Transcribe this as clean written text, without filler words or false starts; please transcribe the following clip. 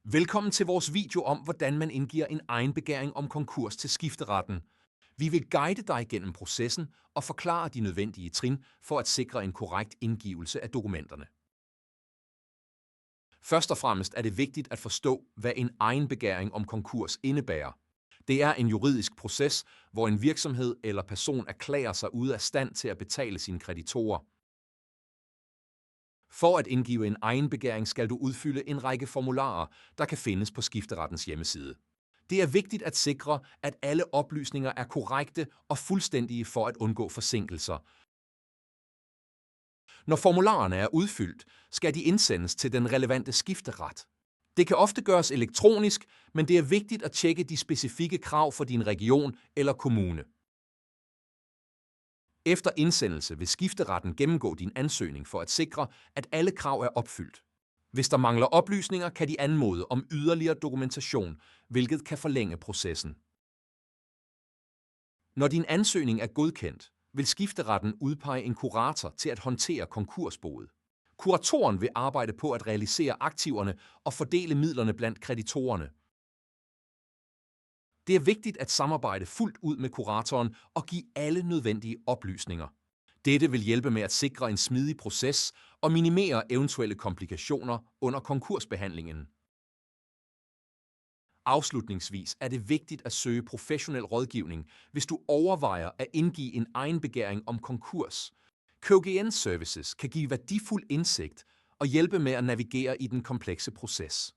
Velkommen til vores video om, hvordan man indgiver en egenbegæring om konkurs til skifteretten. Vi vil guide dig gennem processen og forklare de nødvendige trin for at sikre en korrekt indgivelse af dokumenterne. Først og fremmest er det vigtigt at forstå, hvad en egenbegæring om konkurs indebærer. Det er en juridisk proces, hvor en virksomhed eller person erklærer sig ude af stand til at betale sine kreditorer. For at indgive en egenbegæring skal du udfylde en række formularer, der kan findes på skifterettens hjemmeside. Det er vigtigt at sikre, at alle oplysninger er korrekte og fuldstændige for at undgå forsinkelser. Når formularerne er udfyldt, skal de indsendes til den relevante skifteret. Det kan ofte gøres elektronisk, men det er vigtigt at tjekke de specifikke krav for din region eller kommune. Efter indsendelse vil skifteretten gennemgå din ansøgning for at sikre, at alle krav er opfyldt. Hvis der mangler oplysninger, kan de anmode om yderligere dokumentation, hvilket kan forlænge processen. Når din ansøgning er godkendt, vil skifteretten udpege en kurator til at håndtere konkursboet. Kuratoren vil arbejde på at realisere aktiverne og fordele midlerne blandt kreditorerne. Det er vigtigt at samarbejde fuldt ud med kuratoren og give alle nødvendige oplysninger. Dette vil hjælpe med at sikre en smidig proces og minimere eventuelle komplikationer under konkursbehandlingen. Afslutningsvis er det vigtigt at søge professionel rådgivning, hvis du overvejer at indgive en egenbegæring om konkurs. KGN Services kan give værdifuld indsigt og hjælpe med at navigere i den komplekse proces.